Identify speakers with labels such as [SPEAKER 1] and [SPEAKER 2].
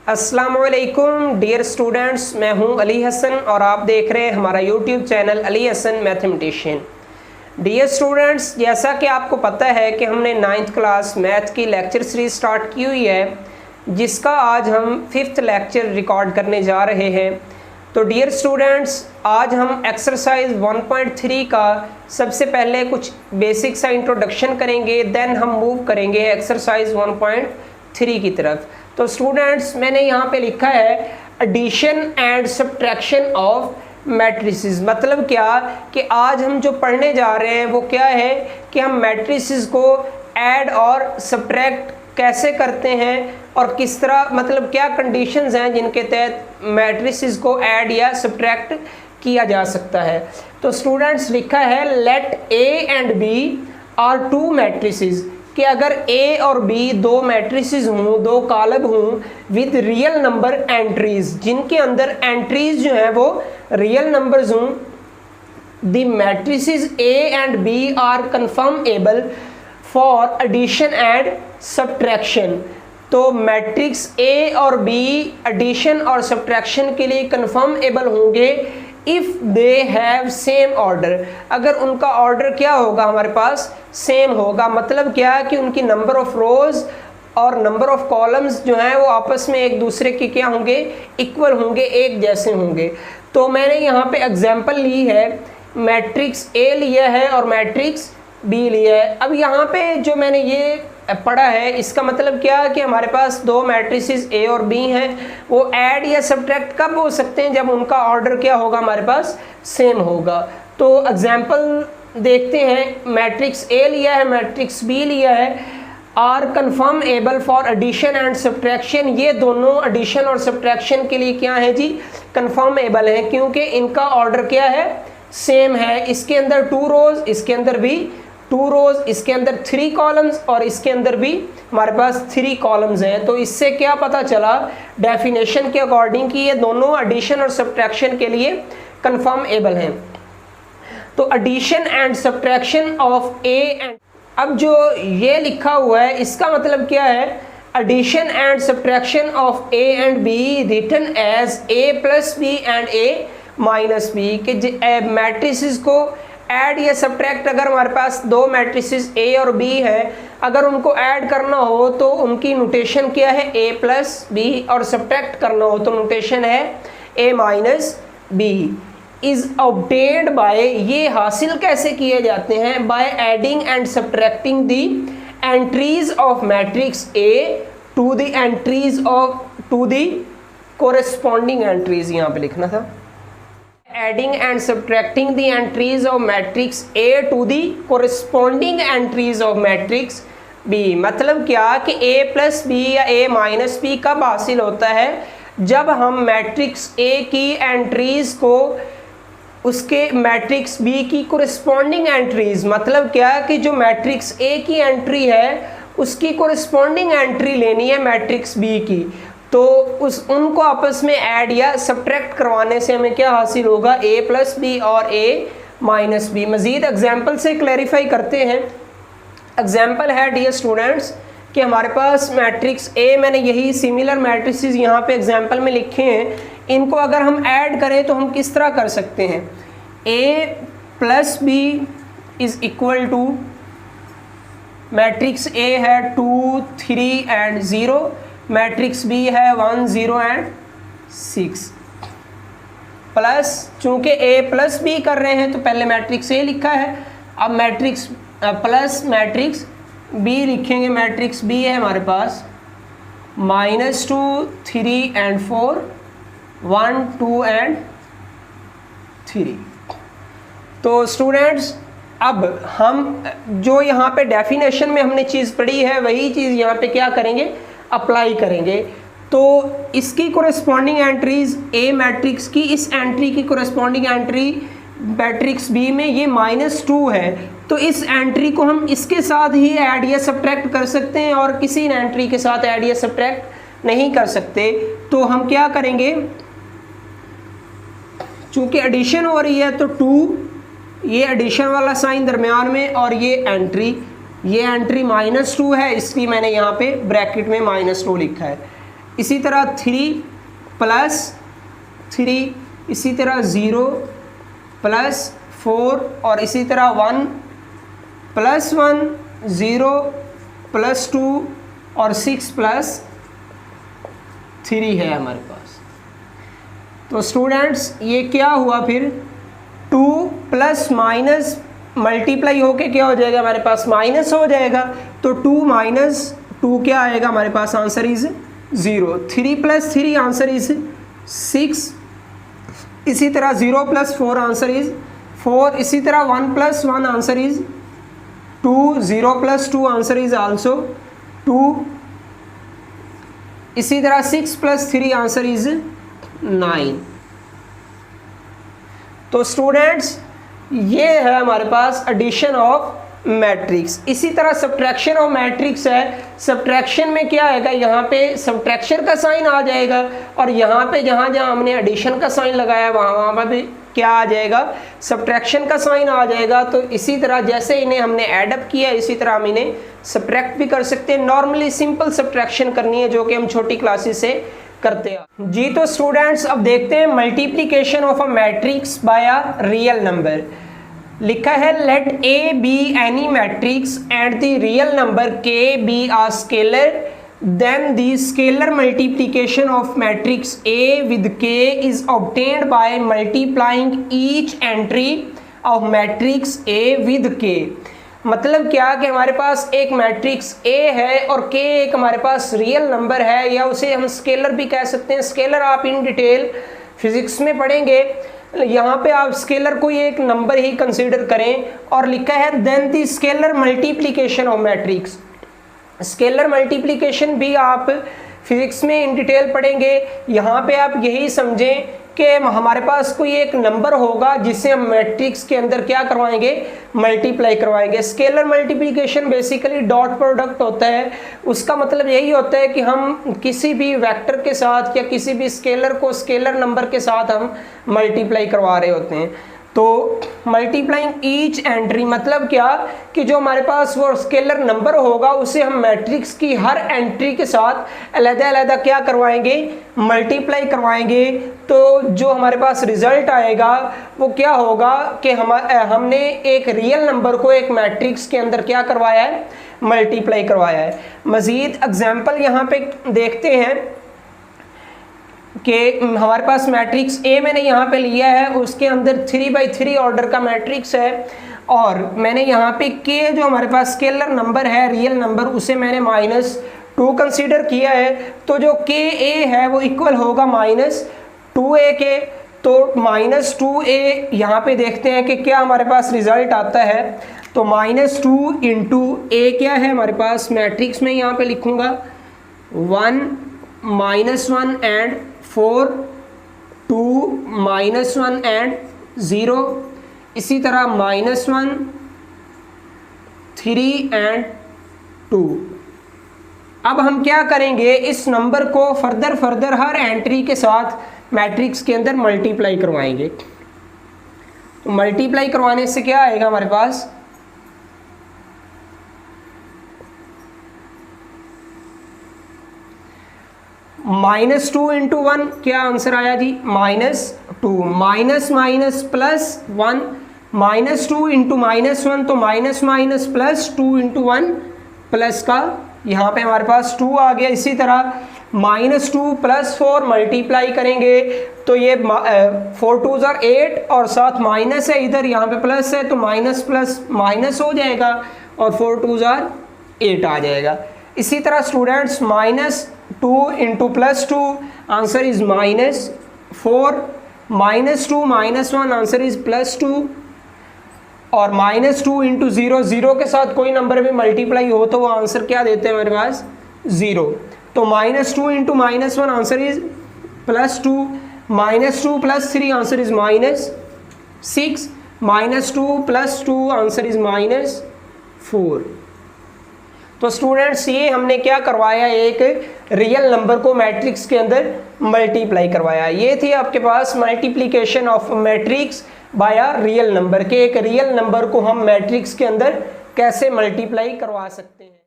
[SPEAKER 1] अस्सलामुअलैकुम dear students, मैं हूं अली हसन और आप देख रहे हैं हमारा YouTube channel Ali Hasan mathematician. Dear students, जैसा कि आपको पता है कि हमने 9th क्लास मैथ की लेक्चर सीरीज स्टार्ट की हुई है, जिसका आज हम 5th लेक्चर रिकॉर्ड करने जा रहे हैं। तो डियर स्टूडेंट्स, आज हम एक्सरसाइज 1.3 का सबसे पहले कुछ बेसिक सा इंट्रोडक्शन करेंगे, देन हम मूव करेंगे एक्सरसाइज 1.3 की तरफ। तो स्टूडेंट्स, मैंने यहाँ पे लिखा है addition and subtraction of matrices. मतलब क्या कि आज हम जो पढ़ने जा रहे हैं वो क्या है कि हम मैट्रिसेस को ऐड और सब्ट्रैक्ट कैसे करते हैं और किस तरह, मतलब क्या कंडीशंस हैं जिनके तहत मैट्रिसेस को ऐड या सब्ट्रैक्ट किया जा सकता है। तो स्टूडेंट्स, लिखा है let A and B are two matrices, कि अगर ए और बी दो मैट्रिसेस हों, दो कॉलम हों विद रियल नंबर एंट्रीज, जिनके अंदर एंट्रीज जो हैं वो रियल नंबर्स हों, the matrices A and B are conformable for addition and subtraction. तो मैट्रिक्स ए और बी एडिशन और सब्ट्रैक्शन के लिए कन्फर्मेबल होंगे if they have same order. अगर उनका ऑर्डर क्या होगा, हमारे पास सेम होगा। मतलब क्या कि उनकी नंबर ऑफ रोज और नंबर ऑफ कॉलम्स जो हैं वो आपस में एक दूसरे के क्या होंगे, इक्वल होंगे, एक जैसे होंगे। तो मैंने यहाँ पे एग्जांपल ली है, मैट्रिक्स ए लिया है और मैट्रिक्स बी लिया है। अब यहाँ पे जो मैंने ये पढ़ा है, इसका मतलब क्या कि हमारे पास दो मैट्रिसेस ए और बी हैं, वो ऐड या सब्ट्रैक्ट कब हो सकते हैं, जब उनका ऑर्डर क्या होगा, हमारे पास सेम होगा। तो एग्जांपल देखते हैं, मैट्रिक्स ए लिया है, मैट्रिक्स बी लिया है, are conformable for addition and subtraction. ये दोनों एडिशन और सब्ट्रैक्शन के लिए क्या है जी, कन्फर्मेबल है, क्योंकि इनका ऑर्डर क्या है, सेम है। इसके अंदर 2 रोज, इसके अंदर भी 2 रोज, इसके अंदर 3 कॉलम्स और इसके अंदर भी हमारे पास 3 कॉलम्स हैं। तो इससे क्या पता चला डेफिनेशन के अकॉर्डिंग कि ये दोनों एडिशन और सब्ट्रैक्शन के लिए कन्फर्मेबल हैं। तो addition and subtraction of A and, अब जो ये लिखा हुआ है इसका मतलब क्या है, addition and subtraction of A and B written as A plus B and A minus B, कि मैट्रिसेस को ऐड या सब्ट्रैक्ट, अगर हमारे पास दो मैट्रिसेस ए और बी है, अगर उनको ऐड करना हो तो उनकी नोटेशन क्या है, ए प्लस बी, और सब्ट्रैक्ट करना हो तो नोटेशन है A minus B. Is obtained by, ये हासिल कैसे किए जाते हैं, by adding and subtracting the entries of matrix A to the entries of to the corresponding entries, यहाँ पे लिखना था adding and subtracting the entries of matrix A to the corresponding entries of matrix B। मतलब क्या कि A plus B या A minus B कब हासिल होता है, जब हम मैट्रिक्स A की एंट्रीज को उसके मैट्रिक्स B की कोरिस्पॉन्डिंग एंट्रीज, मतलब क्या कि जो मैट्रिक्स A की एंट्री है उसकी कोरिस्पॉन्डिंग एंट्री लेनी है मैट्रिक्स B की, तो उनको आपस में ऐड या सब्ट्रैक्ट करवाने से हमें क्या हासिल होगा, ए प्लस बी और ए माइनस बी। मज़ीद एग्जाम्पल से क्लैरिफाई करते हैं। एग्जाम्पल है डियर स्टूडेंट्स कि हमारे पास मैट्रिक्स ए, मैंने यही सिमिलर मैट्रिसेस यहाँ पे एग्जाम्पल में लिखे हैं, इनको अगर हम ऐड करें तो हम किस तरह कर सकते हैं, A plus B is equal to, matrix A है 2 3 एंड 0, मैट्रिक्स बी है 1 0 एंड 6, प्लस चूंकि ए प्लस बी कर रहे हैं तो पहले मैट्रिक्स ए लिखा है, अब मैट्रिक्स प्लस मैट्रिक्स बी लिखेंगे। मैट्रिक्स बी है हमारे पास -2 3 एंड 4 1 2 एंड 3। तो स्टूडेंट्स, अब हम जो यहाँ पे डेफिनेशन में हमने चीज़ पढ़ी है वही चीज़ यहाँ पे क्या करेंगे, अप्लाई करेंगे। तो इसकी कोरेस्पॉन्डिंग एंट्रीज ए मैट्रिक्स की, इस एंट्री की कोरेस्पॉन्डिंग एंट्री मैट्रिक्स बी में ये -2 है, तो इस एंट्री को हम इसके साथ ही ऐड या सब्ट्रैक्ट कर सकते हैं और किसी एंट्री के साथ ऐड या सब्ट्रैक्ट नहीं कर सकते। तो हम क्या करेंगे, चूंकि एडिशन हो रही है तो 2, ये एडिशन वाला साइन दरमियान में, और ये एंट्री -2 है, इसलिए मैंने यहाँ पे ब्रैकेट में -2 लिखा है। इसी तरह 3 प्लस 3, इसी तरह 0 प्लस 4 और इसी तरह 1 प्लस 1, 0 प्लस 2 और 6 प्लस 3 है हमारे पास। तो स्टूडेंट्स ये क्या हुआ फिर 2 प्लस माइनस मल्टीप्लाई होके क्या हो जाएगा हमारे पास माइनस हो जाएगा। तो 2 माइनस 2 क्या आएगा हमारे पास answer is 0। 3 plus 3 answer is 6, इसी तरह 0 प्लस 4 आंसर इज 4, इसी तरह 1 plus 1 answer is 2, 0 plus 2 answer is also 2, इसी तरह 6 प्लस 3 आंसर इज 9। तो स्टूडेंट्स ये है हमारे पास एडिशन ऑफ मैट्रिक्स। इसी तरह सब्ट्रैक्शन ऑफ मैट्रिक्स है। सब्ट्रैक्शन में क्या आएगा, यहाँ पे सब्ट्रैक्शन का साइन आ जाएगा और यहाँ पे जहाँ जहाँ हमने एडिशन का साइन लगाया वहाँ पर भी क्या आ जाएगा, सब्ट्रैक्शन का साइन आ जाएगा। तो इसी तरह जैसे इन्हें हमने ऐडअप किया इसी तरह हम इन्हें सब्ट्रैक्ट भी कर सकते हैं। नॉर्मली सिंपल सब्ट्रैक्शन करनी है जो कि हम छोटी क्लासेस से करते हैं जी। तो स्टूडेंट्स अब देखते हैं multiplication of a matrix by a real number. लिखा है let A B any matrix and the real number के B a scalar then the scalar multiplication of matrix A with K is obtained by multiplying each entry of matrix A with K। मतलब क्या कि हमारे पास एक matrix A है और K एक हमारे पास रियल नंबर है, या उसे हम स्केलर भी कह सकते हैं। स्केलर आप इन डिटेल फिजिक्स में पढ़ेंगे। यहाँ पे आप स्केलर को एक नंबर ही कंसीडर करें और लिखा है then the scalar multiplication of matrix. Scalar multiplication भी आप फिजिक्स में इन डिटेल पढ़ेंगे। यहाँ पे आप यही समझें कि हमारे पास कोई एक नंबर होगा जिससे हम मैट्रिक्स के अंदर क्या करवाएंगे, मल्टीप्लाई करवाएंगे। Scalar multiplication basically dot product होता है। उसका मतलब यही होता है कि हम किसी भी वेक्टर के साथ या किसी भी स्केलर को स्केलर नंबर के साथ हम मल्टीप्लाई करवा रहे होते हैं। तो मल्टीप्लाइंग ईच एंट्री मतलब क्या कि जो हमारे पास वो स्केलर नंबर होगा उसे हम मैट्रिक्स की हर एंट्री के साथ अलग-अलग क्या करवाएंगे, मल्टीप्लाई करवाएंगे। तो जो हमारे पास रिजल्ट आएगा वो क्या होगा कि हमने एक रियल नंबर को एक मैट्रिक्स के अंदर क्या करवाया है, मल्टीप्लाई करवाया है। मज़ीद एग्जाम्पल यहाँ पे देखते हैं कि हमारे पास मैट्रिक्स ए मैंने यहाँ पे लिया है, उसके अंदर 3/3 ऑर्डर का मैट्रिक्स है और मैंने यहाँ पे के जो हमारे पास स्केलर नंबर है रियल नंबर उसे मैंने -2 कंसीडर किया है। तो जो के ए है वो इक्वल होगा -2a के। तो -2a यहाँ पे देखते हैं कि क्या हमारे पास रिजल्ट आता है। तो -2 × a क्या है हमारे पास मैट्रिक्स में, यहाँ पे लिखूँगा 1 -1 एंड 4 2 -1 एंड 0, इसी तरह -1 3 एंड 2। अब हम क्या करेंगे, इस नंबर को फर्दर हर एंट्री के साथ मैट्रिक्स के अंदर मल्टीप्लाई करवाएंगे। तो मल्टीप्लाई करवाने से क्या आएगा हमारे पास, -2 × 1 क्या आंसर आया जी, -2, माइनस माइनस प्लस 1, -2 × -1 तो माइनस प्लस 2 × 1 प्लस का यहाँ पे हमारे पास 2 आ गया। इसी तरह -2 + 4 मल्टीप्लाई करेंगे तो ये 4 2 = 8 और साथ माइनस है, इधर यहाँ पे प्लस है तो माइनस प्लस माइनस हो जाएगा और 4 2 = 8 आ जाएगा। इसी तरह students -2 × +2 answer is -4, -2 -1 answer is +2 और -2 × 0, 0 के साथ कोई नंबर भी मल्टीप्लाई हो तो वो आंसर क्या देते हैं हमारे पास, 0। तो -2 × -1 answer is +2, -2 + 3 answer is -6, -2 + 2 answer is -4। तो स्टूडेंट्स ये हमने क्या करवाया, एक रियल नंबर को मैट्रिक्स के अंदर मल्टीप्लाई करवाया। ये थी आपके पास multiplication of matrix by real number के, एक रियल नंबर को हम मैट्रिक्स के अंदर कैसे मल्टीप्लाई करवा सकते हैं।